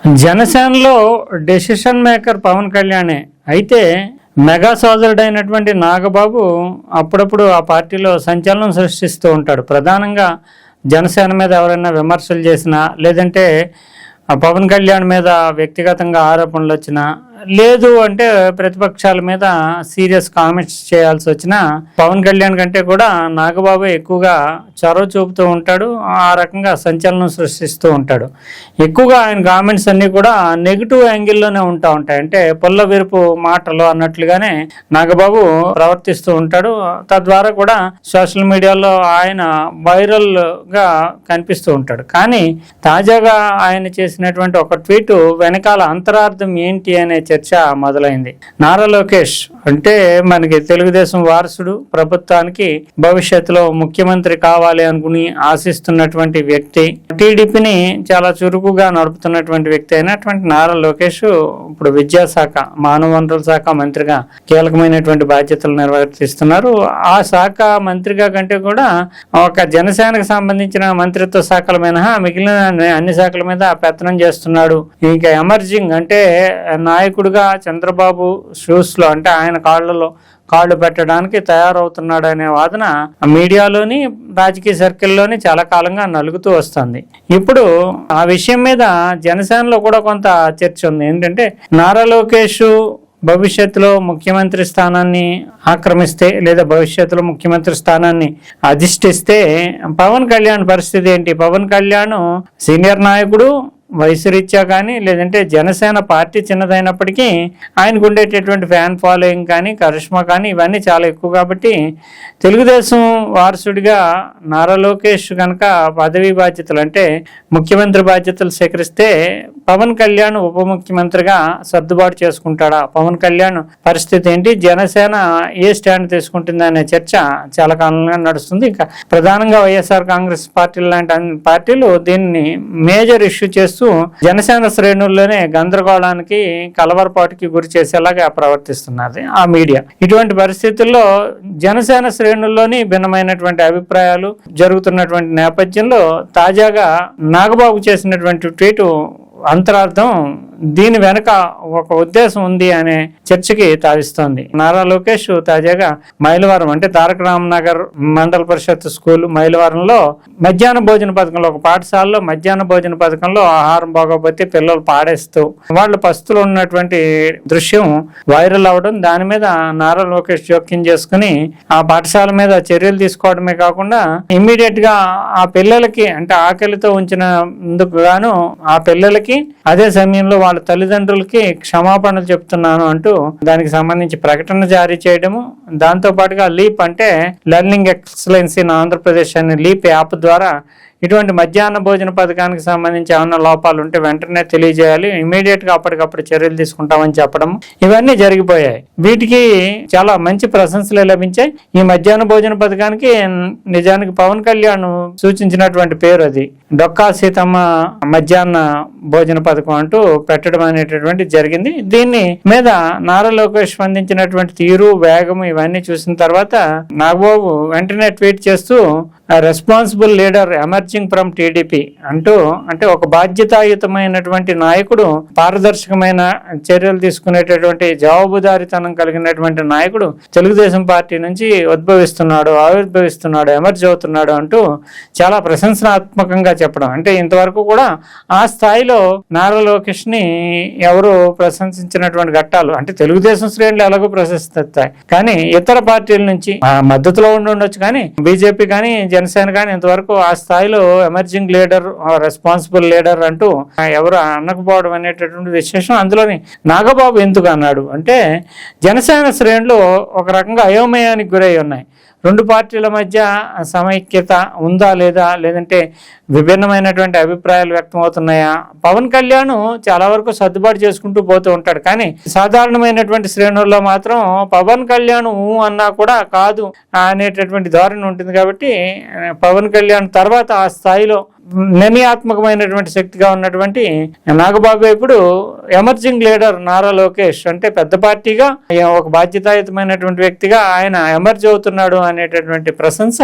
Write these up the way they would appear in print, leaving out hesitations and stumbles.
జనసేనలో decision maker Pawan కళ్యాణే. అయితే mega సోదరుడైనటువంటి Nagababu అప్పుడప్పుడు ఆ పార్టీలో సంచలనం సృష్టిస్తూ ఉంటాడు. ప్రధానంగా జనసేన మీద ఎవరైనా విమర్శలు చేసినా, లేదంటే పవన్ కళ్యాణ్ మీద వ్యక్తిగతంగా ఆరోపణలు వచ్చినా, లేదు అంటే ప్రతిపక్షాల మీద సీరియస్ కామెంట్స్ చేయాల్సి వచ్చినా పవన్ కళ్యాణ్ కంటే కూడా నాగబాబు ఎక్కువగా చొరవ చూపుతూ ఉంటాడు. ఆ రకంగా సంచలనం సృష్టిస్తూ ఉంటాడు. ఎక్కువగా ఆయన కామెంట్స్ అన్నీ కూడా నెగిటివ్ యాంగిల్లోనే ఉంటాయి. అంటే పుల్ల విరుపు మాటలు అన్నట్లుగానే నాగబాబు ప్రవర్తిస్తూ ఉంటాడు. తద్వారా కూడా సోషల్ మీడియాలో ఆయన వైరల్గా కనిపిస్తూ ఉంటాడు. కానీ తాజాగా ఆయన చేసినటువంటి ఒక ట్వీట్ వెనకాల అంతరార్థం ఏంటి అనే చర్చ మొదలైంది. నారా లోకేష్ అంటే మనకి తెలుగుదేశం వారసుడు, ప్రభుత్వానికి భవిష్యత్తులో ముఖ్యమంత్రి కావాలి అనుకుని ఆశిస్తున్నటువంటి వ్యక్తి, టీడీపీని చాలా చురుకుగా నడుపుతున్నటువంటి వ్యక్తి అయినటువంటి నారా లోకేష్ ఇప్పుడు విద్యాశాఖ, మానవ వనరుల శాఖ మంత్రిగా కీలకమైనటువంటి బాధ్యతలు నిర్వర్తిస్తున్నారు. ఆ శాఖ మంత్రిగా కంటే కూడా ఒక జనసేనకు సంబంధించిన మంత్రిత్వ శాఖల మినహా మిగిలిన అన్ని శాఖల మీద పెత్తనం చేస్తున్నాడు. ఇంకా ఎమర్జింగ్ అంటే నాయకుడిగా చంద్రబాబు షూస్ లో, అంటే ఆయన కాళ్ళు పెట్టడానికి తయారవుతున్నాడు అనే వాదన మీడియాలోని, రాజకీయ సర్కిల్లోని చాలా కాలంగా నలుగుతూ వస్తుంది. ఇప్పుడు ఆ విషయం మీద జనసేనలో కూడా కొంత చర్చ ఉంది. ఏంటంటే నారా లోకేష్ భవిష్యత్తులో ముఖ్యమంత్రి స్థానాన్ని ఆక్రమిస్తే, లేదా భవిష్యత్తులో ముఖ్యమంత్రి స్థానాన్ని అధిష్ఠిస్తే పవన్ కళ్యాణ్ పరిస్థితి ఏంటి? పవన్ కళ్యాణ్ సీనియర్ నాయకుడు, వయసు రీత్యా కానీ, లేదంటే జనసేన పార్టీ చిన్నదైనప్పటికీ ఆయనకు ఉండేటటువంటి ఫ్యాన్ ఫాలోయింగ్ కానీ, కరిష్మా కానీ ఇవన్నీ చాలా ఎక్కువ. కాబట్టి తెలుగుదేశం వారసుడిగా నారా లోకేష్ కనుక పదవీ బాధ్యతలు, అంటే ముఖ్యమంత్రి బాధ్యతలు స్వీకరిస్తే పవన్ కళ్యాణ్ ఉప ముఖ్యమంత్రిగా సర్దుబాటు చేసుకుంటాడా? పవన్ కళ్యాణ్ పరిస్థితి ఏంటి? జనసేన ఏ స్టాండ్ తీసుకుంటుందా అనే చర్చ చాలా కాలంగా నడుస్తుంది. ఇంకా ప్రధానంగా వైఎస్ఆర్ కాంగ్రెస్ పార్టీలు లాంటి అన్ని పార్టీలు దీన్ని మేజర్ ఇష్యూ చేస్తూ జనసేన శ్రేణుల్లోనే గందరగోళానికి, కలవరపాటుకి గురి చేసేలాగా ప్రవర్తిస్తున్నది ఆ మీడియా. ఇటువంటి పరిస్థితుల్లో జనసేన శ్రేణుల్లోని భిన్నమైనటువంటి అభిప్రాయాలు జరుగుతున్నటువంటి నేపథ్యంలో తాజాగా నాగబాబు చేసినటువంటి ట్వీట్ అంతరార్థం దీని వెనక ఒక ఉద్దేశం ఉంది అనే చర్చకి తావిస్తోంది. నారా లోకేష్ తాజాగా మైలవరం, అంటే తారక రామనగర్ మండల పరిషత్ స్కూల్ మైలవరంలో మధ్యాహ్న భోజన పథకంలో, ఒక పాఠశాలలో మధ్యాహ్న భోజన పథకంలో ఆహారం బాగోపోతే పిల్లలు పాడేస్తూ వాళ్ళు పస్తులు ఉన్నటువంటి దృశ్యం వైరల్ అవడం, దాని మీద నారా లోకేష్ జోక్యం చేసుకుని ఆ పాఠశాల మీద చర్యలు తీసుకోవడమే కాకుండా ఇమ్మీడియట్ గా ఆ పిల్లలకి, అంటే ఆకలితో ఉంచినందుకు గాను ఆ పిల్లలకి, అదే సమయంలో వాళ్ళ తల్లిదండ్రులకి క్షమాపణలు చెప్తున్నాను అంటూ దానికి సంబంధించి ప్రకటన జారీ చేయడము, దాంతో పాటుగా లీప్, అంటే లెర్నింగ్ ఎక్సలెన్స్ ఇన్ ఆంధ్రప్రదేశ్ అనే లీప్ యాప్ ద్వారా ఇటువంటి మధ్యాహ్న భోజన పథకానికి సంబంధించి ఏమైనా లోపాలు ఉంటే వెంటనే తెలియజేయాలి, ఇమీడియట్ గా అప్పటికప్పుడు చర్యలు తీసుకుంటామని చెప్పడం, ఇవన్నీ జరిగిపోయాయి. వీటికి చాలా మంచి ప్రశంసలు లభించాయి. ఈ మధ్యాహ్న భోజన పథకానికి నిజానికి పవన్ కళ్యాణ్ సూచించినటువంటి పేరు అది, డొక్కా సీతమ్మ మధ్యాహ్న భోజన పథకం అంటూ పెట్టడం అనేటటువంటి జరిగింది. దీన్ని మీద నారా లోకేష్ స్పందించినటువంటి తీరు, వేగం ఇవన్నీ చూసిన తర్వాత నాగబాబు వెంటనే ట్వీట్ చేస్తూ responsible leader emerging from TDP అంటూ, అంటే ఒక బాధ్యతాయుతమైనటువంటి నాయకుడు, పారదర్శకమైన చర్యలు తీసుకునేటటువంటి జవాబుదారీతనం కలిగినటువంటి నాయకుడు తెలుగుదేశం పార్టీ నుంచి ఆవిర్భవిస్తున్నాడు, ఎమర్జ్ అవుతున్నాడు అంటూ చాలా ప్రశంసనాత్మకంగా చెప్పడం. అంటే ఇంతవరకు కూడా ఆ స్థాయిలో నారా లోకేష్ ని ఎవరు ప్రశంసించినటువంటి ఘట్టాలు, అంటే తెలుగుదేశం శ్రేణులు ఎలాగో ప్రశంసిస్తాయి, కానీ ఇతర పార్టీల నుంచి మద్దతులో ఉండొచ్చు, కానీ బీజేపీ కానీ జనసేన కానీ ఇంతవరకు ఆ స్థాయిలో ఎమర్జింగ్ లీడర్, రెస్పాన్సిబుల్ లీడర్ అంటూ ఎవరు అనకపోవడం అనేటటువంటి విశేషం. అందులోని నాగబాబు ఎందుకు అన్నాడు అంటే, జనసేన శ్రేణులు ఒక రకంగా అయోమయానికి గురై ఉన్నాయి. రెండు పార్టీల మధ్య సమైక్యత ఉందా లేదా, లేదంటే విభిన్నమైనటువంటి అభిప్రాయాలు వ్యక్తం అవుతున్నాయా? పవన్ కళ్యాణ్ చాలా వరకు సర్దుబాటు చేసుకుంటూ పోతూ ఉంటాడు, కానీ సాధారణమైనటువంటి శ్రేణుల్లో మాత్రం పవన్ కళ్యాణ్ అన్నా కూడా కాదు అనేటటువంటి ధోరణి ఉంటుంది. కాబట్టి పవన్ కళ్యాణ్ తర్వాత ఆ స్థాయిలో నిర్ణయాత్మకమైనటువంటి శక్తిగా ఉన్నటువంటి నాగబాబు ఇప్పుడు ఎమర్జింగ్ లీడర్ నారా లోకేష్ అంటే పెద్ద పార్టీగా ఒక బాధ్యతాయుతమైనటువంటి వ్యక్తిగా ఆయన ఎమర్జ్ అవుతున్నాడు అనేటటువంటి ప్రశంస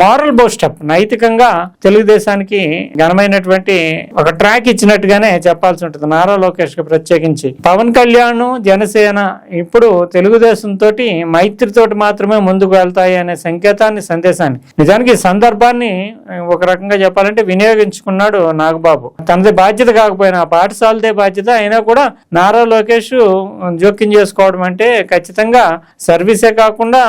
మారల్ బూస్టప్, నైతికంగా తెలుగుదేశానికి ఘనమైనటువంటి ఒక ట్రాక్ ఇచ్చినట్టుగానే చెప్పాల్సి ఉంటుంది నారా లోకేష్ కి ప్రత్యేకించి. పవన్ కళ్యాణ్ జనసేన ఇప్పుడు తెలుగుదేశం తోటి మైత్రితోటి మాత్రమే ముందుకు వెళ్తాయి అనే సందేశాన్ని నిజానికి సందర్భాన్ని ఒక రకంగా చెప్పాలంటే వినియోగించుకున్నాడు నాగబాబు. తనది బాధ్యత కాకపోయినా పాఠశాలదే బాధ్యత అయినా కూడా నారా లోకేష్ జోక్యం చేసుకోవడం అంటే ఖచ్చితంగా సర్వీసే కాకుండా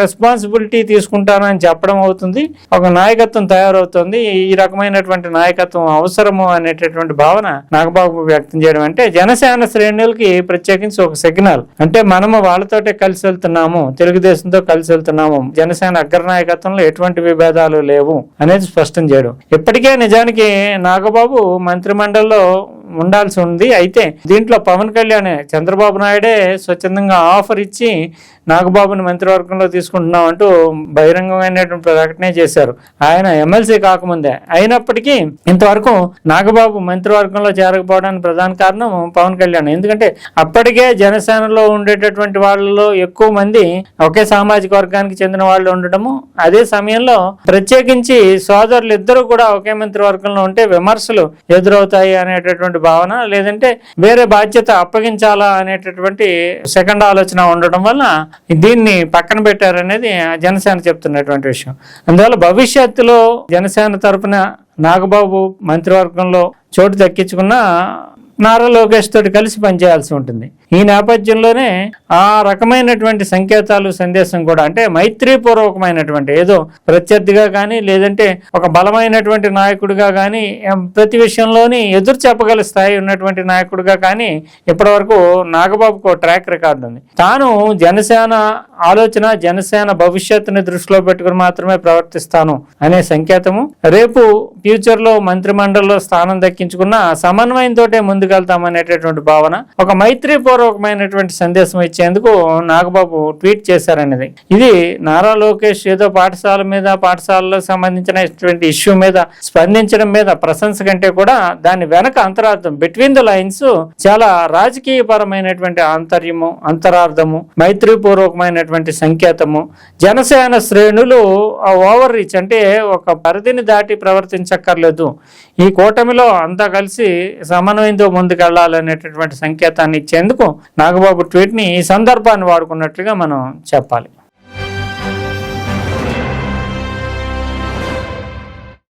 రెస్పాన్సిబిలిటీ తీసుకుంటానని చెప్పడం అవుతుంది. ఒక నాయకత్వం తయారవుతుంది. ఈ రకమైనటువంటి నాయకత్వం అవసరము అనేటటువంటి భావన నాగబాబు వ్యక్తం చేయడం అంటే జనసేన శ్రేణులకి ప్రత్యేకించి ఒక సిగ్నల్. అంటే మనము వాళ్ళతోటే కలిసి వెళ్తున్నాము, తెలుగుదేశంతో కలిసి వెళ్తున్నాము, జనసేన అగ్రనాయకత్వంలో ఎటువంటి విభేదాలు లేవు అనేది స్పష్టం చేయడం. ఇప్పటికే నిజానికి నాగబాబు మంత్రిమండలిలో ఉండాల్సి ఉంది. అయితే దీంట్లో పవన్ కళ్యాణ్ చంద్రబాబు నాయుడే స్వచ్ఛందంగా ఆఫర్ ఇచ్చి నాగబాబుని మంత్రివర్గంలో తీసుకుంటున్నాం అంటూ బహిరంగమైనటువంటి ప్రకటనే చేశారు ఆయన ఎమ్మెల్సీ కాకముందే. అయినప్పటికీ ఇంతవరకు నాగబాబు మంత్రివర్గంలో చేరకపోవడానికి ప్రధాన కారణం పవన్ కళ్యాణ్. ఎందుకంటే అప్పటికే జనసేనలో ఉండేటటువంటి వాళ్ళలో ఎక్కువ మంది ఒకే సామాజిక వర్గానికి చెందిన వాళ్ళు ఉండటము, అదే సమయంలో ప్రత్యేకించి సోదరులు ఇద్దరు కూడా ఒకే మంత్రివర్గంలో ఉంటే విమర్శలు ఎదురవుతాయి అనేటటువంటి భావన, లేదంటే వేరే బాధ్యత అప్పగించాలా అనేటటువంటి సెకండ్ ఆలోచన ఉండడం వల్ల దీన్ని పక్కన పెట్టారనేది జనసేన చెప్తున్నటువంటి విషయం. అందువల్ల భవిష్యత్తులో జనసేన తరపున నాగబాబు మంత్రివర్గంలో చోటు దక్కించుకున్న నారా లోకేష్ తోటి కలిసి పనిచేయాల్సి ఉంటుంది. ఈ నేపథ్యంలోనే ఆ రకమైనటువంటి సంకేతాలు సందేశం కూడా అంటే మైత్రీపూర్వకమైనటువంటి ఏదో ప్రత్యర్థిగా కానీ లేదంటే ఒక బలమైనటువంటి నాయకుడిగా కానీ ప్రతి విషయంలోని ఎదురు చెప్పగల స్థాయి ఉన్నటువంటి నాయకుడిగా కానీ ఇప్పటివరకు నాగబాబుకు ట్రాక్ రికార్డు ఉంది. తాను జనసేన ఆలోచన జనసేన భవిష్యత్తుని దృష్టిలో పెట్టుకుని మాత్రమే ప్రవర్తిస్తాను అనే సంకేతము, రేపు ఫ్యూచర్ లో మంత్రిమండలిలో స్థానం దక్కించుకున్న సమన్వయంతో ముందుకెళ్తామనేటటువంటి భావన, ఒక మైత్రీపూర్వకమైనటువంటి సందేశం ఇచ్చేందుకు నాగబాబు ట్వీట్ చేశారనేది. ఇది నారా లోకేష్ ఏదో పాఠశాలలో సంబంధించినటువంటి ఇష్యూ మీద స్పందించడం మీద ప్రశంస కంటే కూడా దాని వెనక అంతరార్థం, బిట్వీన్ ద లైన్స్ చాలా రాజకీయ పరమైనటువంటి ఆంతర్యము, అంతరార్థము, మైత్రీపూర్వకమైనటువంటి సంకేతము. జనసేన శ్రేణులు ఓవర్ రీచ్ అంటే ఒక పరిధిని దాటి ప్రవర్తించక్కర్లేదు, ఈ కూటమిలో అంతా కలిసి సమన్వయంతో ముందుకెళ్లాలనేటటువంటి సంకేతాన్ని ఇచ్చేందుకు నాగబాబు ట్వీట్ ని ఈ సందర్భాన్ని వాడుకున్నట్లుగా మనం చెప్పాలి.